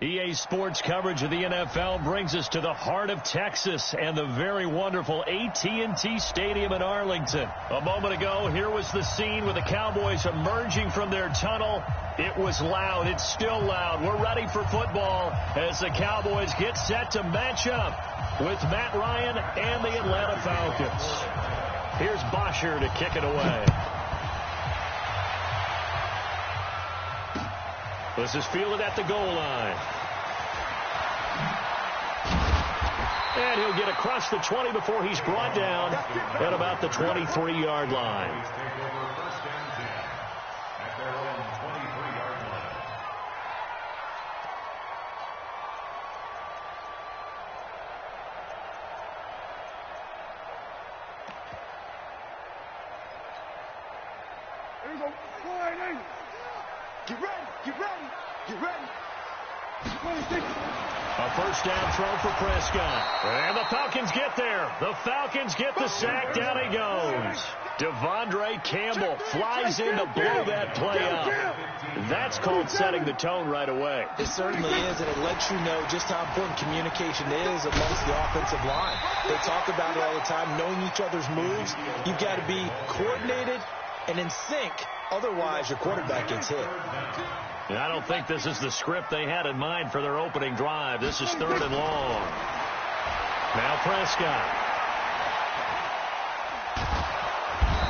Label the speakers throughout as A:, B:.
A: EA Sports coverage of the NFL brings us to the heart of Texas and the very wonderful AT&T Stadium in Arlington. A moment ago, here was the scene with the Cowboys emerging from their tunnel. It was loud. It's still loud. We're ready for football as the Cowboys get set to match up with Matt Ryan and the Atlanta Falcons. Here's Bosher to kick it away. This is fielded at the goal line. And he'll get across the 20 before he's brought down at about the 23-yard line.
B: Get ready, get ready, get ready.
A: A first down throw for Prescott. And the Falcons get there. The Falcons get the sack. Down he goes. Devondre Campbell flies in to blow that play up. That's called setting the tone right away.
C: It certainly is, and it lets you know just how important communication is amongst the offensive line. They talk about it all the time, knowing each other's moves. You've got to be coordinated and in sync. Otherwise, your quarterback gets hit.
A: And I don't think this is the script they had in mind for their opening drive. This is 3rd and long. Now Prescott.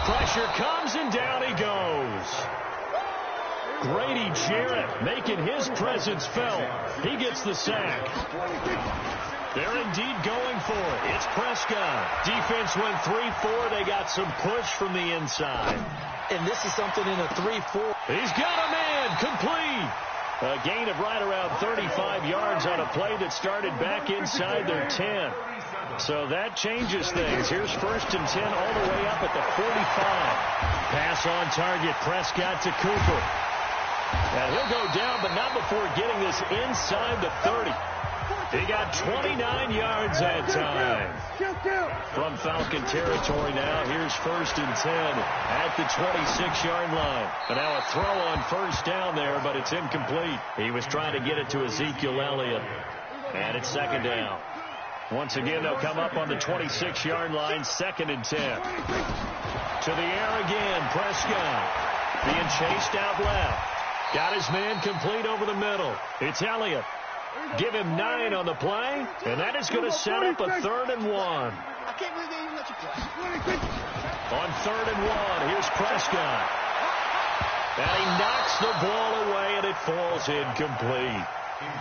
A: Pressure comes, and down he goes. Grady Jarrett making his presence felt. He gets the sack. They're indeed going for it. It's Prescott. Defense went 3-4. They got some push from the inside.
C: And this is something in a 3-4.
A: He's got a man complete. A gain of right around 35 yards on a play that started back inside their 10. So that changes things. Here's 1st and 10 all the way up at the 45. Pass on target. Prescott to Cooper. And he'll go down, but not before getting this inside the 30. He got 29 yards that time. From Falcon territory now, here's 1st and 10 at the 26-yard line. And now a throw on 1st down there, but it's incomplete. He was trying to get it to Ezekiel Elliott. And it's 2nd down. Once again, they'll come up on the 26-yard line, 2nd and 10. To the air again, Prescott. Being chased out left. Got his man complete over the middle. It's Elliott. Give him 9 on the play, and that is going to set up a 3rd and 1.
B: I can't believe they even let you play.
A: On 3rd and 1, here's Prescott. And he knocks the ball away, and it falls incomplete.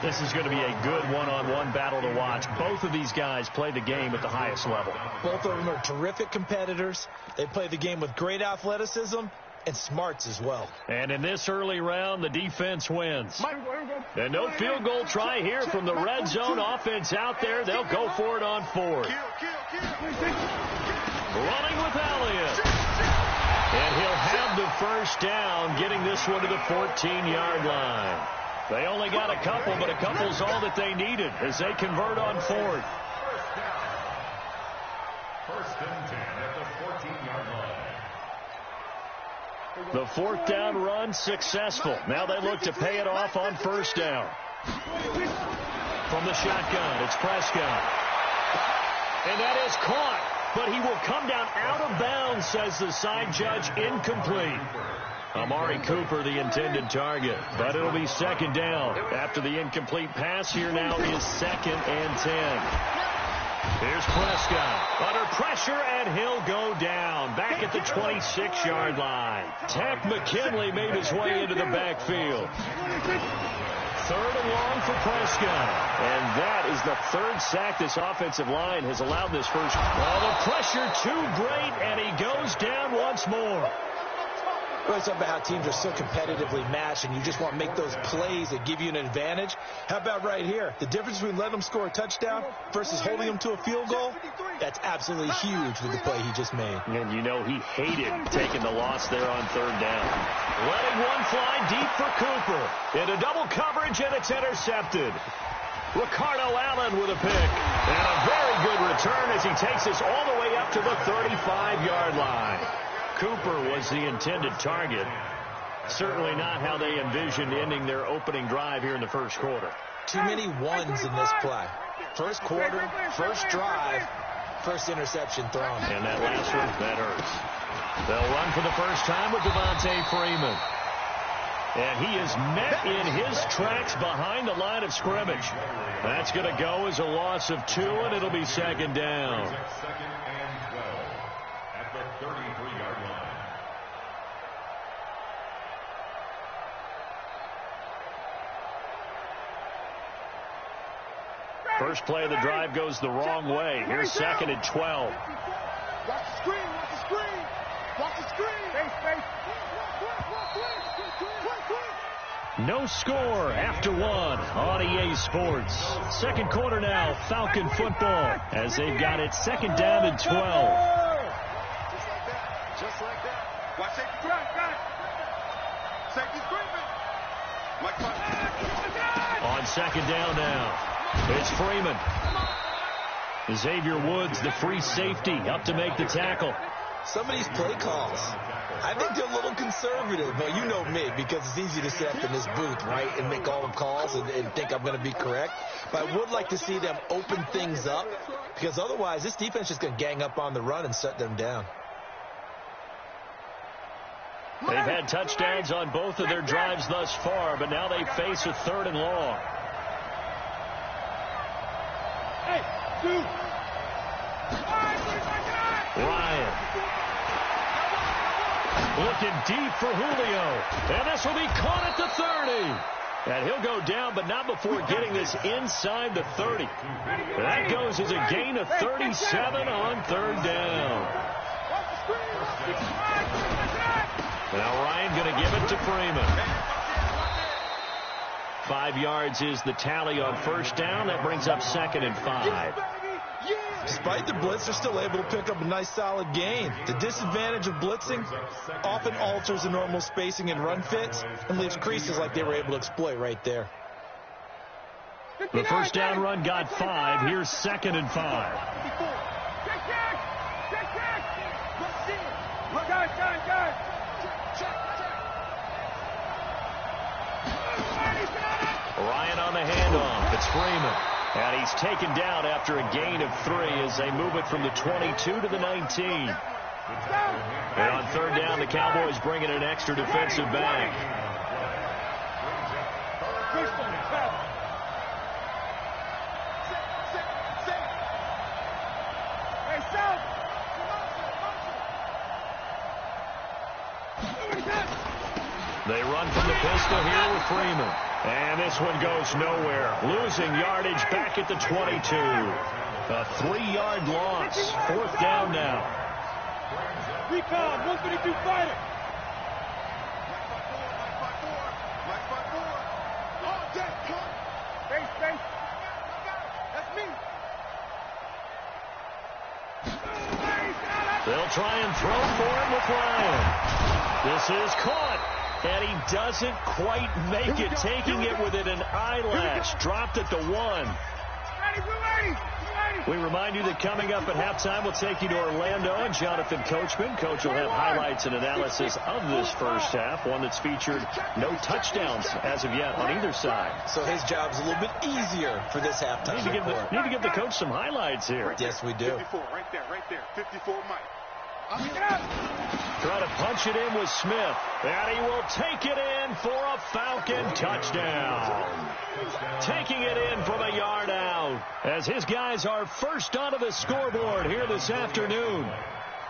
A: This is going to be a good one-on-one battle to watch. Both of these guys play the game at the highest level.
C: Both of them are terrific competitors. They play the game with great athleticism and smarts as well.
A: And in this early round, the defense wins. And no field goal try here from the red zone offense out there. They'll go for it on 4th. Running with Elliott. And he'll have the 1st down, getting this one to the 14-yard line. They only got a couple, but a couple's all that they needed as they convert on 4th.
D: 1st and 10 at the 14-yard line.
A: The 4th down run successful. Now they look to pay it off on 1st down. From the shotgun, it's Prescott. And that is caught, but he will come down out of bounds, says the side judge. Incomplete. Amari Cooper, the intended target, but it'll be 2nd down. After the incomplete pass, here now is 2nd and 10. Here's Prescott under pressure, and he'll go down back at the 26-yard line. Tack McKinley made his way into the backfield. 3rd and long for Prescott. And that is the 3rd sack this offensive line has allowed this first. Oh, the pressure too great, and he goes down once more.
C: Really something about how teams are so competitively matched, and you just want to make those plays that give you an advantage. How about right here? The difference between letting them score a touchdown versus holding them to a field goal, that's absolutely huge with the play he just made.
A: And you know he hated taking the loss there on 3rd down. Letting one fly deep for Cooper. Into double coverage, and it's intercepted. Ricardo Allen with a pick. And a very good return as he takes us all the way up to the 35-yard line. Cooper was the intended target. Certainly not how they envisioned ending their opening drive here in the 1st quarter.
C: Too many ones in this play. First quarter, first drive, first interception thrown.
A: And that last one, that hurts. They'll run for the first time with Devontae Freeman. And he is met in his tracks behind the line of scrimmage. That's going to go as a loss of 2, and it'll be second down.
D: Second and 12 at the 33-yard line.
A: First play of the drive goes the wrong way. Here's second and 12.
B: Watch the screen. Watch the screen. Watch the screen. Space.
A: No score after 1 on EA Sports. Second quarter now, Falcon football, as they've got it second down and 12.
B: Just like that. Just like that. Watch safety drive. Got it. Safety screaming. Mike Fox.
A: On second down now, it's Freeman. Xavier Woods, the free safety, up to make the tackle.
C: Some of these play calls, I think they're a little conservative, but you know me, because it's easy to sit up in this booth, right, and make all the calls and think I'm going to be correct. But I would like to see them open things up, because otherwise this defense is going to gang up on the run and shut them down.
A: They've had touchdowns on both of their drives thus far, but now they face a 3rd and long. Ryan. Looking deep for Julio. And this will be caught at the 30. And he'll go down, but not before getting this inside the 30. That goes as a gain of 37 on 3rd down. Now Ryan going to give it to Freeman. 5 yards is the tally on first down. That brings up 2nd and 5.
C: Despite the blitz, they're still able to pick up a nice solid gain. The disadvantage of blitzing often alters the normal spacing and run fits and leaves creases like they were able to exploit right there.
A: The first down run got 5. Here's 2nd and 5. Ryan on the handoff. It's Freeman. And he's taken down after a gain of 3 as they move it from the 22 to the 19. And on 3rd down, the Cowboys bring in an extra defensive back. They run from the pistol here with Freeman. And this one goes nowhere. Losing yardage back at the 22. A 3-yard loss. 4th down now.
B: Recon, 152 fighter. Space. That's me.
A: They'll try and throw for him with Ryan. This is caught. And he doesn't quite make it, taking it within an eyelash. Dropped at the 1. We remind you that coming up at halftime, we'll take you to Orlando and Jonathan Coachman. Coach will have highlights and analysis of this first half, one that's featured no touchdowns as of yet on either side.
C: So his job's a little bit easier for this halftime.
A: Need to give the coach some highlights here.
C: Yes, we do.
B: 54, right there. 54, Mike.
A: Try to punch it in with Smith. And he will take it in for a Falcon touchdown. Taking it in from a yard out as his guys are first onto the scoreboard here this afternoon.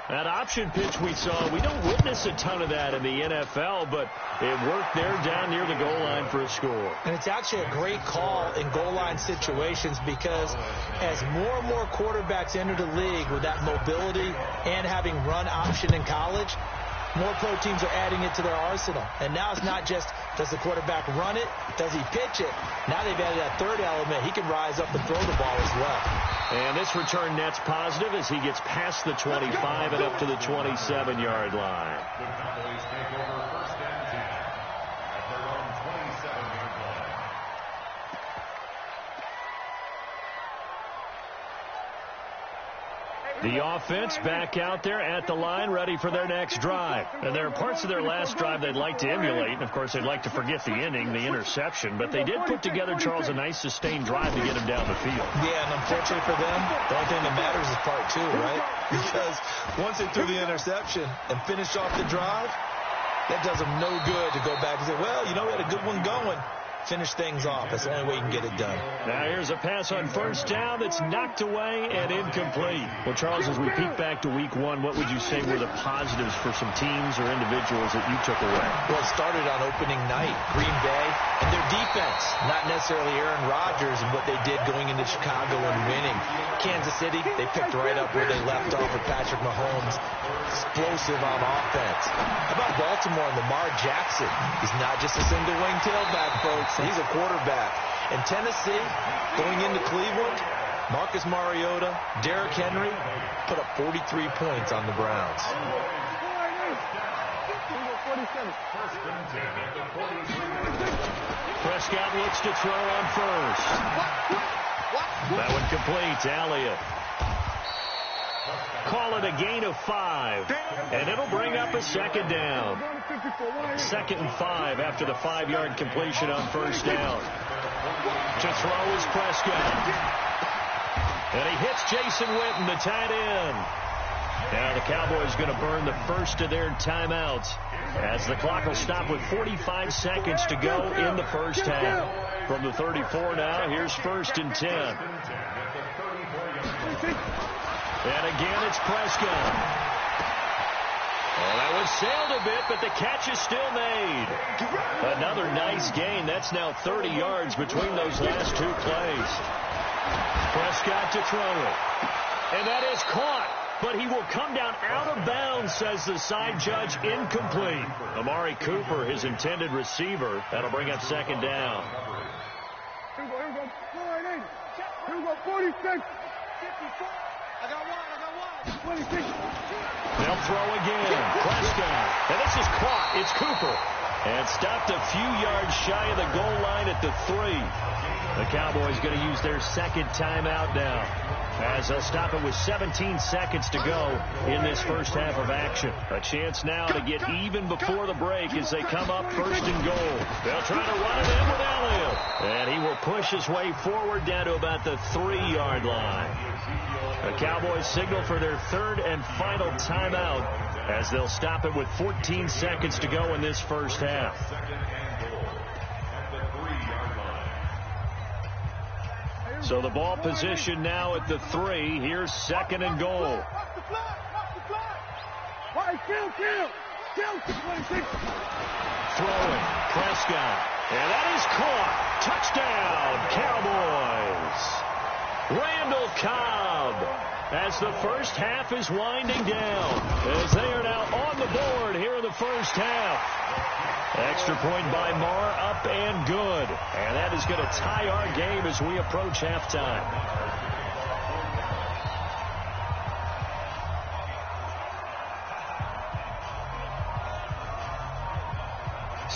A: That option pitch we saw, we don't witness a ton of that in the NFL, but it worked there down near the goal line for a score.
C: And it's actually a great call in goal line situations because as more and more quarterbacks enter the league with that mobility and having run option in college, more pro teams are adding it to their arsenal. And now it's not just does the quarterback run it, does he pitch it? Now they've added that 3rd element. He can rise up and throw the ball as well.
A: And this return net's positive as he gets past the 25 and up to the 27-yard line.
D: The Cowboys take over first and 10 at their own 27-yard line.
A: The offense back out there at the line, ready for their next drive. And there are parts of their last drive they'd like to emulate. And, of course, they'd like to forget the inning, the interception. But they did put together, Charles, a nice sustained drive to get him down the field.
C: Yeah, and unfortunately for them, the only thing that matters is part two, right? Because once they threw the interception and finished off the drive, that does them no good to go back and say, well, you know, we had a good one going. Finish things off. That's the only way you can get it done.
A: Now here's a pass on first down that's knocked away and incomplete. Well, Charles, as we peek back to week one, what would you say were the positives for some teams or individuals that you took away?
C: Well, it started on opening night. Green Bay and their defense. Not necessarily Aaron Rodgers and what they did going into Chicago and winning. Kansas City, they picked right up where they left off with Patrick Mahomes. Explosive on offense. How about Baltimore and Lamar Jackson? He's not just a single wing tailback, folks. He's a quarterback. And Tennessee, going into Cleveland, Marcus Mariota, Derrick Henry put up 43 points on the Browns.
A: Prescott looks to throw on first. That one complete to Elliott. Call it a gain of 5, and it'll bring up a second down. 2nd and 5 after the 5-yard completion on first down. To throw is Prescott. And he hits Jason Witten, the tight end. Now the Cowboys going to burn the first of their timeouts as the clock will stop with 45 seconds to go in the first half. From the 34 now, here's 1st and 10. And again, it's Prescott. Well, that was sailed a bit, but the catch is still made. Another nice gain. That's now 30 yards between those last two plays. Prescott to throw it. And that is caught. But he will come down out of bounds, says the side judge. Incomplete. Amari Cooper, his intended receiver. That'll bring up 2nd down.
B: Here we go. 46. I got one. 26.
A: They'll throw again. Prescott. And this is caught. It's Cooper. And stopped a few yards shy of the goal line at the 3. The Cowboys going to use their 2nd timeout now, as they'll stop it with 17 seconds to go in this first half of action. A chance now to get even before the break as they come up 1st and goal. They'll try to run it in with Elliott. And he will push his way forward down to about the 3-yard line. The Cowboys signal for their 3rd and final timeout as they'll stop it with 14 seconds to go in this first half. So the ball position now at the 3. Here's 2nd and goal. Throwing. Prescott. And that is caught. Touchdown, Cowboys. Randall Cobb, as the first half is winding down, as they are now on the board here in the first half. Extra point by Marr, up and good. And that is going to tie our game as we approach halftime.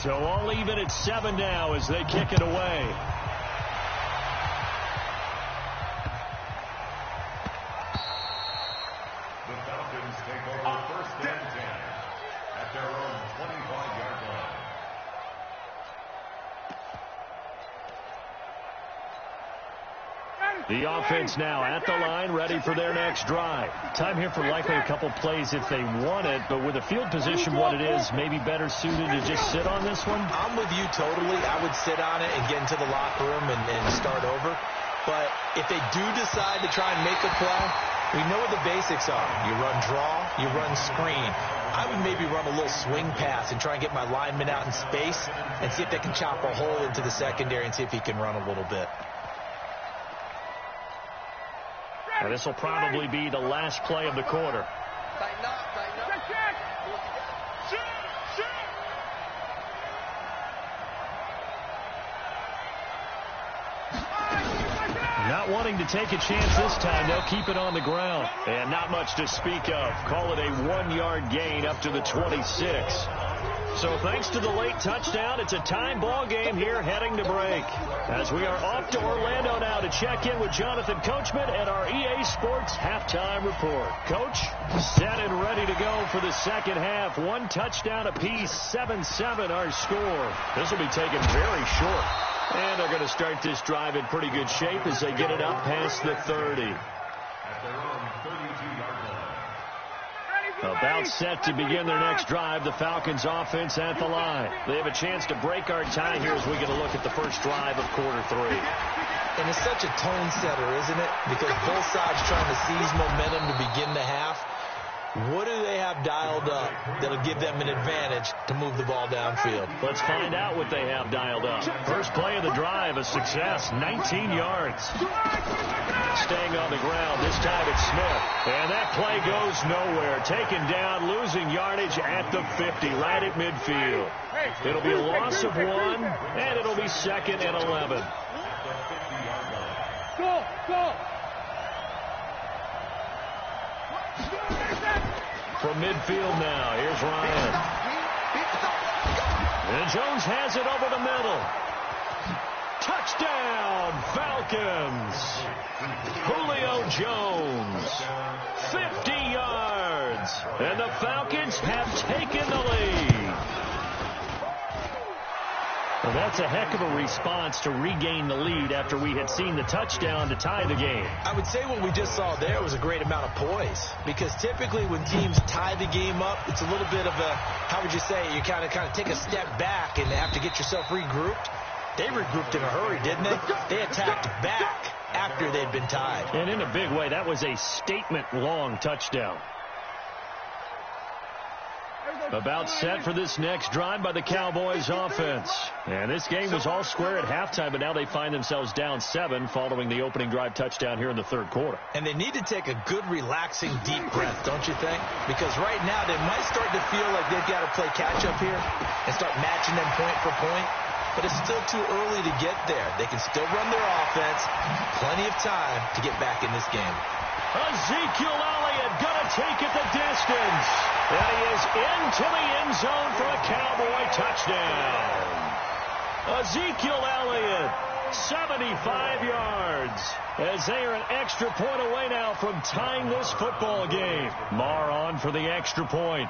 A: So all even at 7 now as they kick it away.
D: The Falcons take over 1st and 10 at their own 25-yard line.
A: The offense now at the line, ready for their next drive. Time here for likely a couple plays if they want it, but with the field position what it is, maybe better suited to just sit on this one?
C: I'm with you totally. I would sit on it and get into the locker room and start over. But if they do decide to try and make a play, we know what the basics are. You run draw, you run screen. I would maybe run a little swing pass and try and get my lineman out in space and see if they can chop a hole into the secondary and see if he can run a little bit.
A: And this will probably be the last play of the quarter. Not wanting to take a chance this time, they'll keep it on the ground. And not much to speak of. Call it a 1-yard gain up to the 26. So thanks to the late touchdown, it's a tie ball game here heading to break. As we are off to Orlando now to check in with Jonathan Coachman and our EA Sports halftime report. Coach, set and ready to go for the second half. One touchdown apiece, 7-7 our score. This will be taken very short. And they're going to start this drive in pretty good shape as they get it up past the 30.
D: At their own 32-yard line.
A: About set to begin their next drive, the Falcons offense at the line. They have a chance to break our tie here as we get a look at the first drive of quarter 3.
C: And it's such a tone setter, isn't it? Because both sides trying to seize momentum to begin the half. What do they have dialed up that'll give them an advantage to move the ball downfield?
A: Let's find out what they have dialed up. First play of the drive, a success, 19 yards. Staying on the ground, this time it's Smith. And that play goes nowhere. Taken down, losing yardage at the 50, right at midfield. It'll be a loss of 1, and it'll be 2nd and 11.
B: Go!
A: From midfield now, here's Ryan. And Jones has it over the middle. Touchdown, Falcons. Julio Jones, 50 yards. And the Falcons have taken the lead. Well, that's a heck of a response to regain the lead after we had seen the touchdown to tie the game.
C: I would say what we just saw there was a great amount of poise, because typically when teams tie the game up, it's a little bit of a, how would you say, you kind of take a step back and have to get yourself regrouped. They regrouped in a hurry, didn't they? They attacked back after they'd been tied.
A: And in a big way, that was a statement-long touchdown. About set for this next drive by the Cowboys offense. And this game was all square at halftime, but now they find themselves down 7 following the opening drive touchdown here in the third quarter.
C: And they need to take a good, relaxing, deep breath, don't you think? Because right now they might start to feel like they've got to play catch-up here and start matching them point for point. But it's still too early to get there. They can still run their offense. Plenty of time to get back in this game.
A: Ezekiel Elliott going to take it the distance. And he is into the end zone for a Cowboy touchdown. Ezekiel Elliott, 75 yards. As they are an extra point away now from tying this football game. Marr on for the extra point.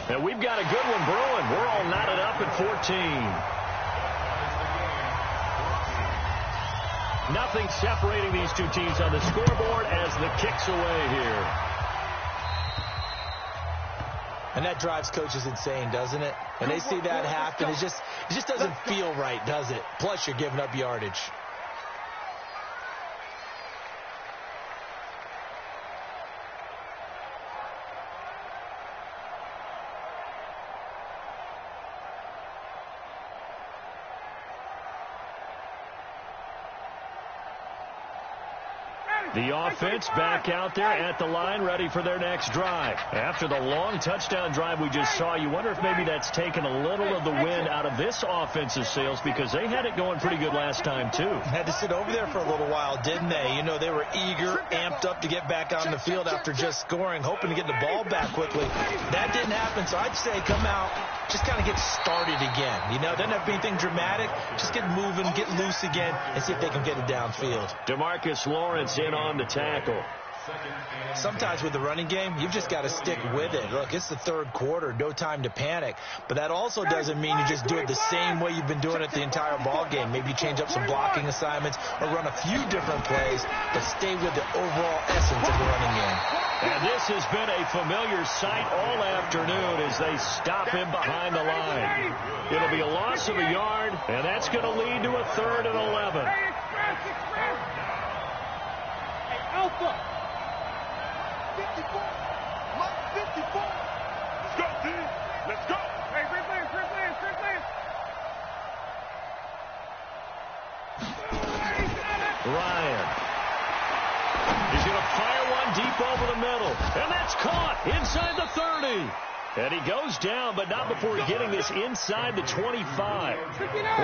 A: And we've got a good one brewing. We're all knotted up at 14. Nothing separating these two teams on the scoreboard as the kick's away here.
C: And that drives coaches insane, doesn't it? When they see that happen, it just doesn't feel right, does it? Plus, you're giving up yardage.
A: The offense back out there at the line, ready for their next drive. After the long touchdown drive we just saw, you wonder if maybe that's taken a little of the wind out of this offensive sails, because they had it going pretty good last time, too.
C: Had to sit over there for a little while, didn't they? You know, they were eager, amped up to get back on the field after just scoring, hoping to get the ball back quickly. That didn't happen, so I'd say come out, just kind of get started again. You know, doesn't have to be anything dramatic. Just get moving, get loose again, and see if they can get it downfield.
A: DeMarcus Lawrence in on the tackle.
C: Sometimes with the running game, you've just got to stick with it. Look, it's the third quarter, no time to panic. But that also doesn't mean you just do it the same way you've been doing it the entire ball game. Maybe you change up some blocking assignments or run a few different plays, but stay with the overall essence of the running game.
A: And this has been a familiar sight all afternoon as they stop him behind the line. It'll be a loss of a yard, and that's going to lead to a 3rd and 11.
B: Alpha. 54. Mike 54. Let's go, team. Let's go. Hey, great players.
A: Ryan. He's going to fire one deep over the middle. And that's caught inside the 30. And he goes down, but not before getting this inside the 25.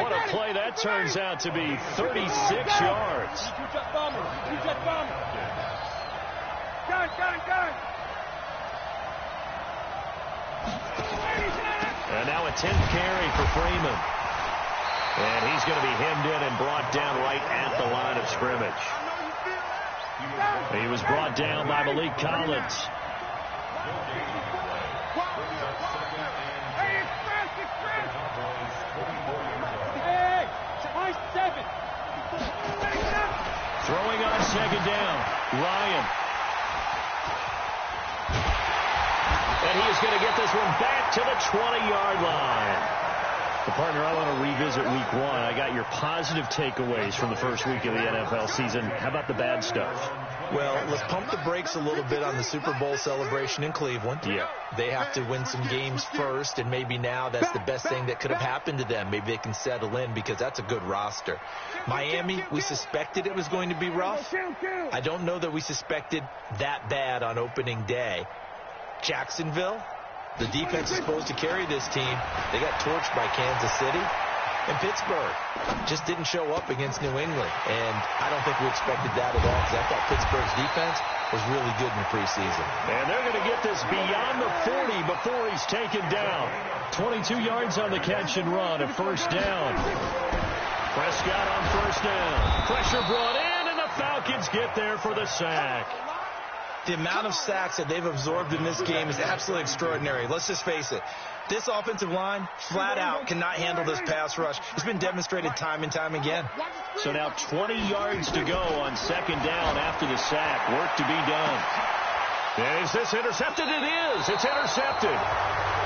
A: What a play that turns out to be, 36 yards. And now a 10th carry for Freeman. And he's going to be hemmed in and brought down right at the line of scrimmage. He was brought down by Malik Collins. Throwing on second down, Ryan. And he is going to get this one back to the 20-yard line. The partner, I want to revisit week one. I got your positive takeaways from the first week of the NFL season. How about the bad stuff?
C: Well, let's pump the brakes a little bit on the Super Bowl celebration in Cleveland.
A: Yeah.
C: They have to win some games first, and maybe now that's the best thing that could have happened to them. Maybe they can settle in because that's a good roster. Miami, we suspected it was going to be rough. I don't know that we suspected that bad on opening day. Jacksonville, the defense is supposed to carry this team. They got torched by Kansas City. And Pittsburgh just didn't show up against New England. And I don't think we expected that at all because I thought Pittsburgh's defense was really good in the preseason.
A: And they're going to get this beyond the 40 before he's taken down. 22 yards on the catch and run, a first down. Prescott on first down. Pressure brought in, and the Falcons get there for the sack.
C: The amount of sacks that they've absorbed in this game is absolutely extraordinary. Let's just face it. This offensive line, flat out, cannot handle this pass rush. It's been demonstrated time and time again.
A: So now 20 yards to go on second down after the sack. Work to be done. Is this intercepted? It is. It's intercepted.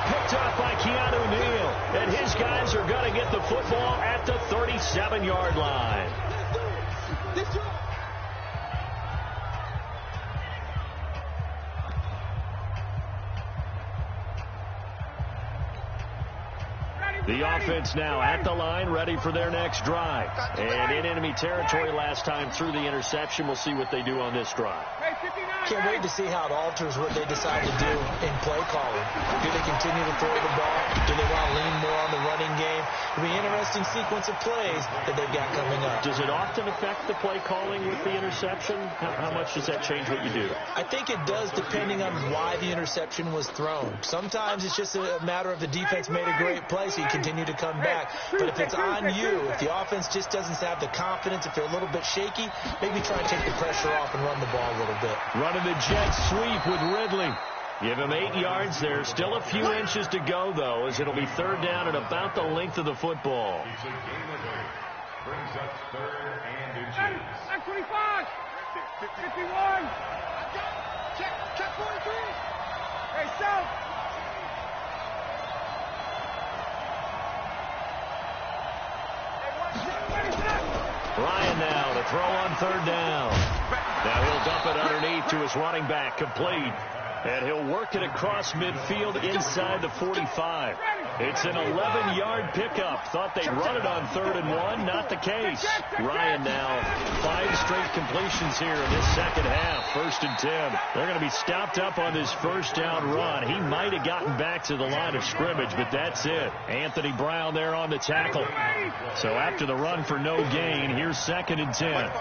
A: Picked up by Keanu Neal. And his guys are going to get the football at the 37-yard line. The offense now at the line, ready for their next drive. And in enemy territory last time through the interception. We'll see what they do on this drive.
C: Can't wait to see how it alters what they decide to do in play calling. Do they continue to throw the ball? Do they want to lean more on the running game? It'll be an interesting sequence of plays that they've got coming up.
A: Does it often affect the play calling with the interception? How much does that change what you do?
C: I think it does depending on why the interception was thrown. Sometimes it's just a matter of the defense made a great play, so you continue to come back. But if it's on you, if the offense just doesn't have the confidence, if they're a little bit shaky, maybe try and take the pressure off and run the ball a little bit.
A: Running the jet sweep with Ridley. Give him 8 yards there. Still a few inches to go, though, as it'll be third down at about the length of the football.
D: Brings up third and inches.
B: 25, 51. Check 43. Hey, South.
A: Ryan now to throw on third down. Now he'll dump it underneath to his running back, complete. And he'll work it across midfield inside the 45. It's an 11-yard pickup. Thought they'd run it on 3rd and 1. Not the case. Ryan now 5 straight completions here in this second half. 1st and 10. They're going to be stopped up on this first down run. He might have gotten back to the line of scrimmage, but that's it. Anthony Brown there on the tackle. So after the run for no gain, here's 2nd and 10.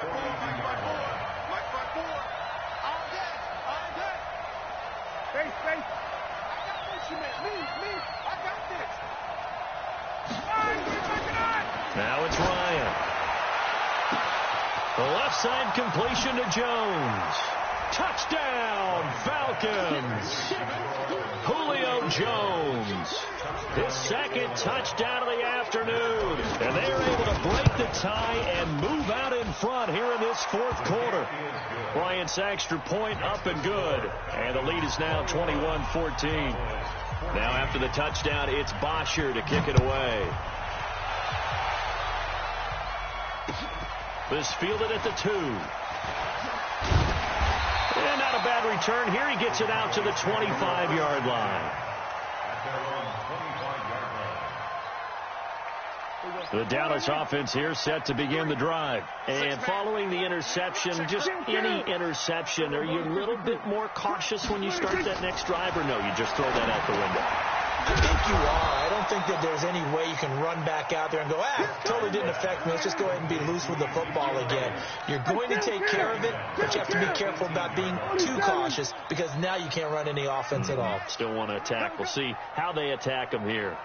A: Now it's Ryan. The left side completion to Jones. Touchdown, Falcons. Julio Jones. His 2nd touchdown of the afternoon. And they're able to break the tie and move out in front here in this 4th quarter. Bryant's extra point up and good. And the lead is now 21-14. Now after the touchdown, it's Bosher to kick it away. This fielded at the 2. And not a bad return here. He gets it out to the 25-yard line. The Dallas offense here set to begin the drive. And following the interception, just any interception, are you a little bit more cautious when you start that next drive, or no, you just throw that out the window?
C: I think you are. I don't think that there's any way you can run back out there and go, totally didn't affect me. Let's just go ahead and be loose with the football again. You're going to take care of it, but you have to be careful about being too cautious because now you can't run any offense at all.
A: Still want to attack. We'll see how they attack them here.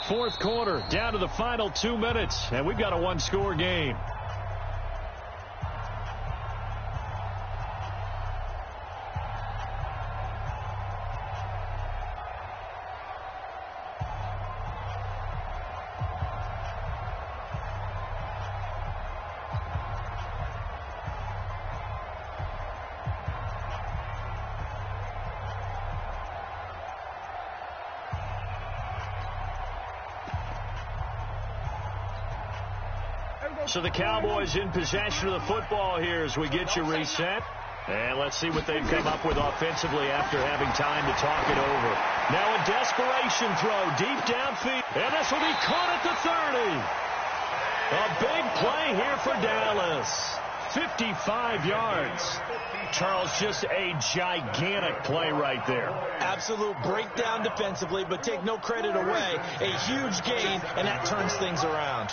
A: Fourth quarter, down to the final 2 minutes, and we've got a one-score game. So the Cowboys in possession of the football here as we get you reset. And let's see what they've come up with offensively after having time to talk it over. Now a desperation throw deep downfield. And this will be caught at the 30. A big play here for Dallas. 55 yards. Charles, just a gigantic play right there.
C: Absolute breakdown defensively, but take no credit away. A huge gain, and that turns things around.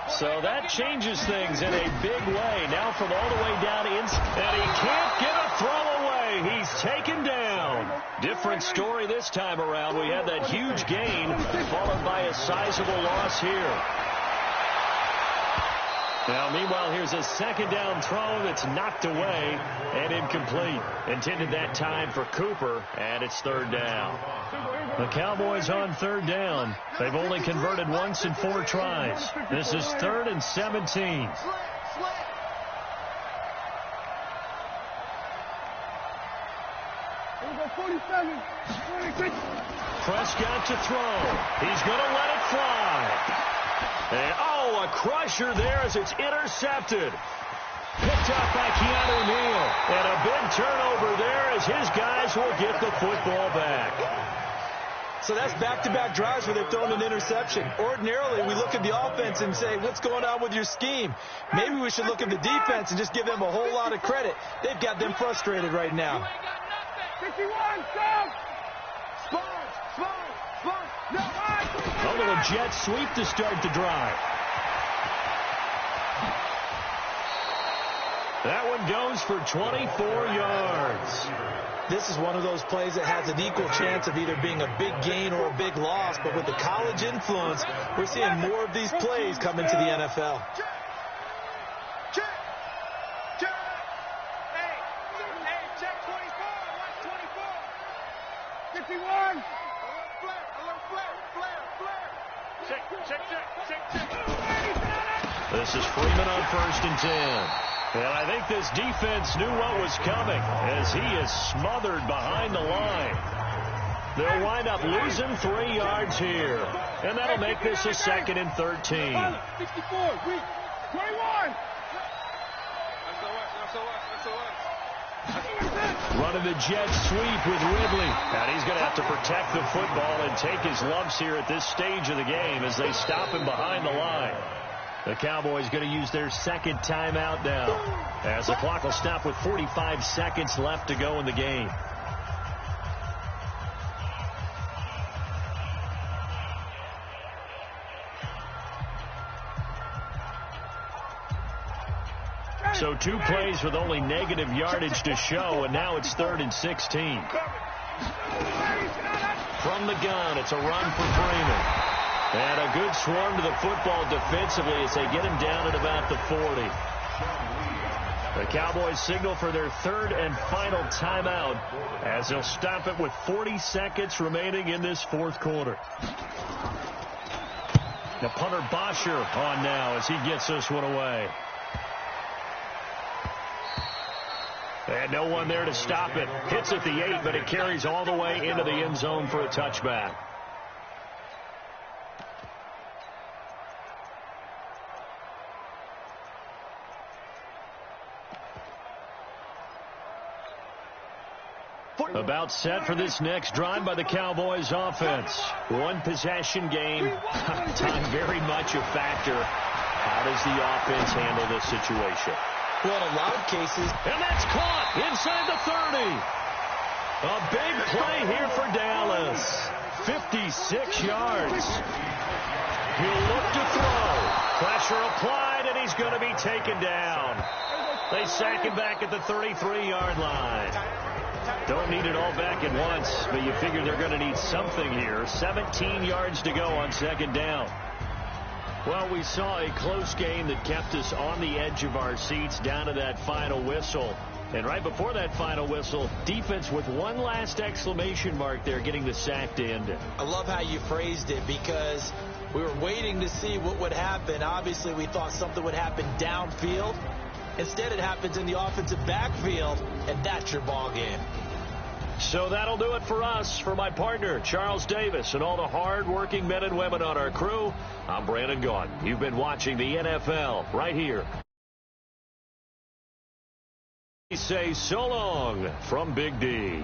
A: So that changes things in a big way. Now from all the way down inside, and he can't get a throw away. He's taken down. Different story this time around. We had that huge gain followed by a sizable loss here. Now, meanwhile, here's a second down throw that's knocked away and incomplete. Intended that time for Cooper, and it's third down. The Cowboys on third down. They've only converted once in 4 tries. This is 3rd and 17. Prescott to throw. He's going to let it fly. And, a crusher there as it's intercepted. Picked up by Keanu Neal. And a big turnover there as his guys will get the football back.
C: So that's back-to-back drives where they've thrown an interception. Ordinarily, we look at the offense and say, what's going on with your scheme? Maybe we should look at the defense and just give them a whole lot of credit. They've got them frustrated right now.
B: 51, stop!
A: A little jet sweep to start the drive. That one goes for 24 yards.
C: This is one of those plays that has an equal chance of either being a big gain or a big loss, but with the college influence, we're seeing more of these plays come into the NFL.
B: Check 24, 24. 51. Check.
A: This is Freeman on 1st and 10. And I think this defense knew what was coming as he is smothered behind the line. They'll wind up losing 3 yards here. And that'll make this a 2nd and 13.
B: 64, 21.
A: Running the jet sweep with Ridley. And he's going to have to protect the football and take his lumps here at this stage of the game as they stop him behind the line. The Cowboys going to use their second timeout now as the clock will stop with 45 seconds left to go in the game. So 2 plays with only negative yardage to show, and now it's 3rd and 16. From the gun, it's a run for Freeman. And a good swarm to the football defensively as they get him down at about the 40. The Cowboys signal for their 3rd and final timeout as they'll stop it with 40 seconds remaining in this 4th quarter. The punter Bosher on now as he gets this one away. And no one there to stop it. Hits at the 8, but it carries all the way into the end zone for a touchback. About set for this next drive by the Cowboys offense. One possession game. Time very much a factor. How does the offense handle this situation?
C: Well, in a lot of cases.
A: And that's caught inside the 30. A big play here for Dallas. 56 yards. He'll look to throw. Pressure applied, and he's going to be taken down. They sack him back at the 33-yard line. Don't need it all back at once, but you figure they're going to need something here. 17 yards to go on second down. Well, we saw a close game that kept us on the edge of our seats down to that final whistle. And right before that final whistle, defense with one last exclamation mark there, getting the sack to end it.
C: I love how you phrased it, because we were waiting to see what would happen. Obviously, we thought something would happen downfield. Instead, it happens in the offensive backfield, and that's your ball game.
A: So that'll do it for us. For my partner, Charles Davis, and all the hard-working men and women on our crew, I'm Brandon Gaudin. You've been watching the NFL right here. We say so long from Big D.